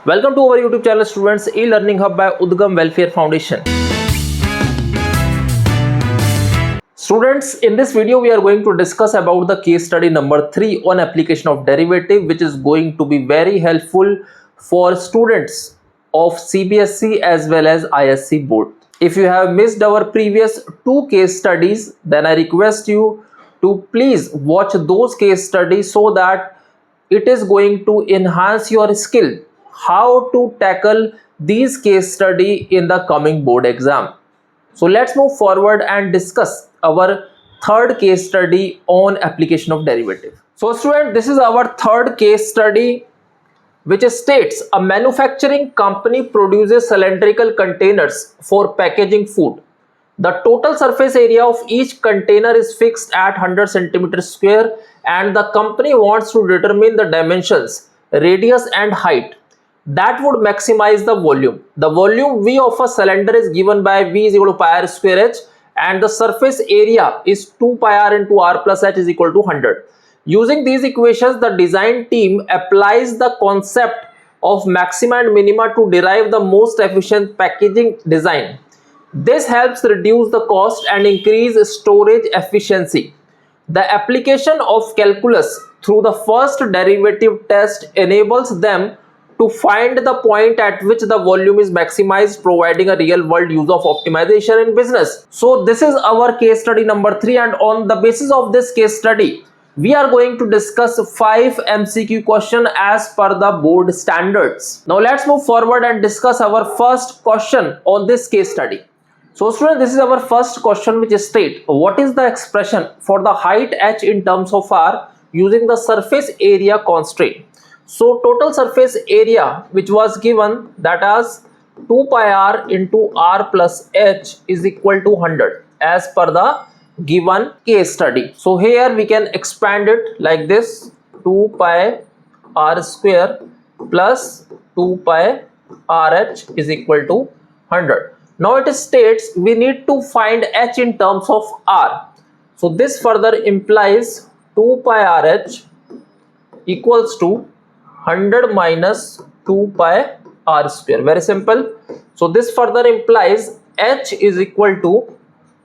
Welcome to our YouTube channel students, e-learning hub by Udgam Welfare Foundation. Students, in this video we are going to discuss about the case study number 3 on application of derivative, which is going to be very helpful for students of CBSE as well as ISC board. If you have missed our previous 2 case studies, then I request you to please watch those case studies so that it is going to enhance your skill how to tackle these case study in the coming board exam. So let's move forward and discuss our third case study on application of derivative. So student, this is our third case study, which states a manufacturing company produces cylindrical containers for packaging food. The total surface area of each container is fixed at 100 centimeters square, and the company wants to determine the dimensions, radius and height that would maximize the volume. The volume V of a cylinder is given by V is equal to pi r square h, and the surface area is 2 pi r into r plus h is equal to 100. Using these equations, the design team applies the concept of maxima and minima to derive the most efficient packaging design. This helps reduce the cost and increase storage efficiency. The application of calculus through the first derivative test enables them to find the point at which the volume is maximized, providing a real world use of optimization in business. So this is our case study number 3, and on the basis of this case study, we are going to discuss 5 MCQ question as per the board standards. Now let's move forward and discuss our first question on this case study. So student, this is our first question, which states what is the expression for the height h in terms of r using the surface area constraint. So total surface area which was given, that is 2 pi r into r plus h is equal to 100 as per the given case study. So here we can expand it like this: 2 pi r square plus 2 pi rh is equal to 100. Now it states we need to find h in terms of r. So this further implies 2 pi rh equals to 100 minus 2 pi r square. Very simple. So this further implies h is equal to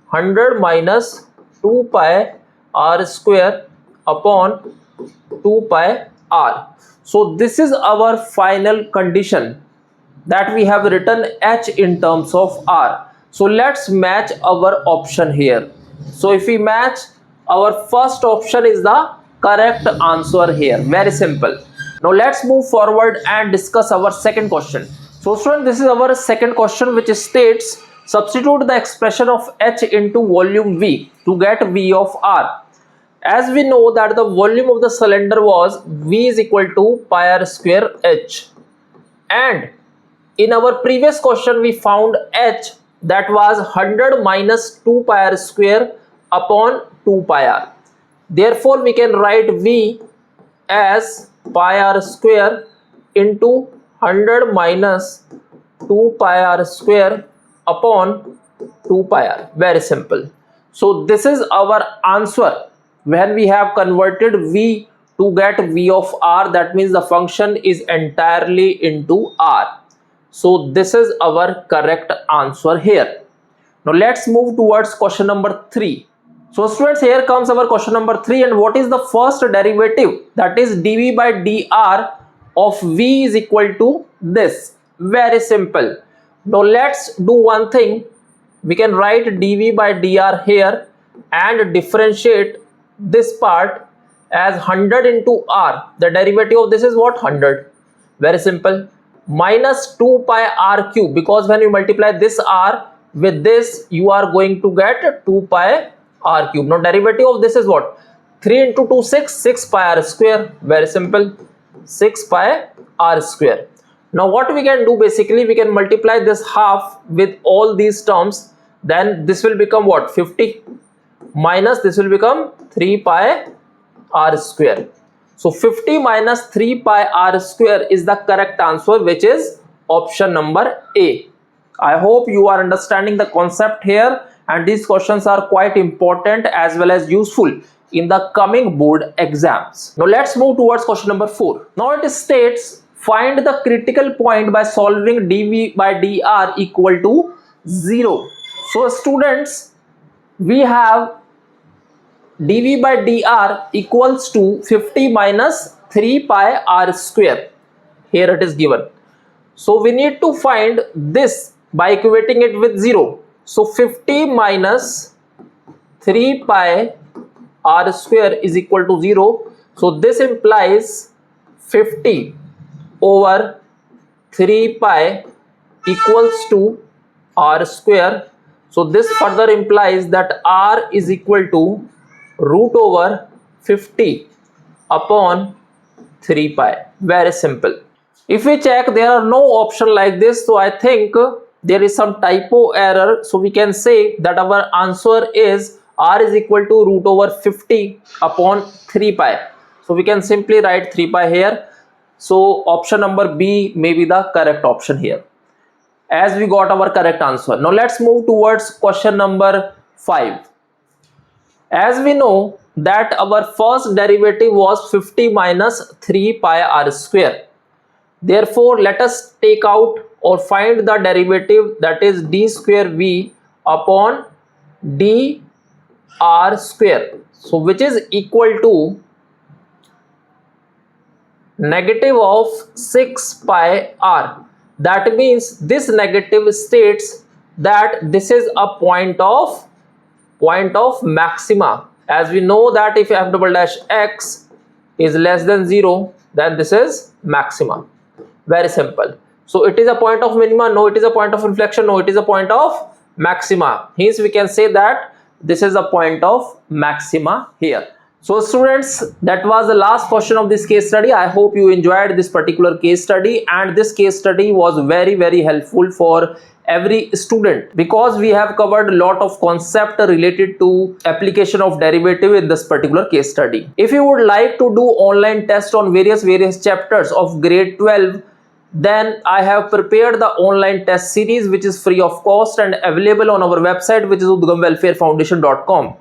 100 minus 2 pi r square upon 2 pi r. So this is our final condition, that we have written h in terms of r. So let's match our option here. So if we match, our first option is the correct answer here. Very simple. Now let's move forward and discuss our second question. So student, this is our second question, which states substitute the expression of h into volume V to get V of r. As we know that the volume of the cylinder was V is equal to pi r square h, and in our previous question we found h, that was 100 minus 2 pi r square upon 2 pi r. Therefore we can write V as pi r square into 100 minus 2 pi r square upon 2 pi r. Very simple. So this is our answer when we have converted V to get V of r. That means the function is entirely into r. So this is our correct answer here. Now let's move towards question number 3. So students, here comes our question number 3, and what is the first derivative, that is dv by dr of V is equal to this. Very simple. Now let's do one thing. We can write dv by dr here and differentiate this part as 100 into r. The derivative of this is what? 100. Very simple. Minus 2 pi r cube, because when you multiply this r with this, you are going to get 2 pi r cube. Now derivative of this is what? 3 into 2 6 pi r square. Very simple. 6 pi r square. Now what we can do, basically we can multiply this half with all these terms, then this will become what? 50 minus this will become 3 pi r square. So 50 minus 3 pi r square is the correct answer, which is option number A. I hope you are understanding the concept here, and these questions are quite important as well as useful in the coming board exams. Now let's move towards question number 4. Now it states find the critical point by solving dv by dr equal to 0. So students, we have dv by dr equals to 50 minus 3 pi r square. Here it is given. So we need to find this by equating it with 0. So 50 minus 3 pi r square is equal to 0. So this implies 50 over 3 pi equals to r square. So this further implies that r is equal to root over 50 upon 3 pi. Very simple. If we check, there are no option like this, so I think there is some typo error. So we can say that our answer is r is equal to root over 50 upon 3 pi. So we can simply write 3 pi here. So option number B may be the correct option here, as we got our correct answer. Now let's move towards question number 5. As we know that our first derivative was 50 minus 3 pi r square. Therefore, let us take out or find the derivative, that is d square v upon d r square. So which is equal to negative of 6 pi r. That means this negative states that this is a point of maxima. As we know that if f double dash x is less than 0, then this is maxima. Very simple. So it is a point of minima, no it is a point of inflection, no it is a point of maxima. Hence we can say that this is a point of maxima here. So students, that was the last question of this case study. I hope you enjoyed this particular case study, and this case study was very helpful for every student, because we have covered a lot of concept related to application of derivative in this particular case study. If you would like to do online test on various chapters of grade 12, then I have prepared the online test series which is free of cost and available on our website, which is udgamwelfarefoundation.com.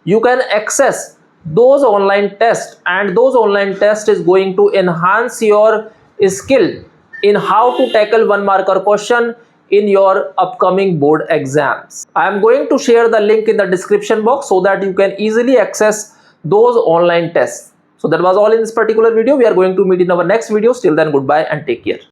You can access those online tests, and those online tests is going to enhance your skill in how to tackle 1 marker question in your upcoming board exams. I am going to share the link in the description box so that you can easily access those online tests. So that was all in this particular video. We are going to meet in our next video. Till then, goodbye and take care.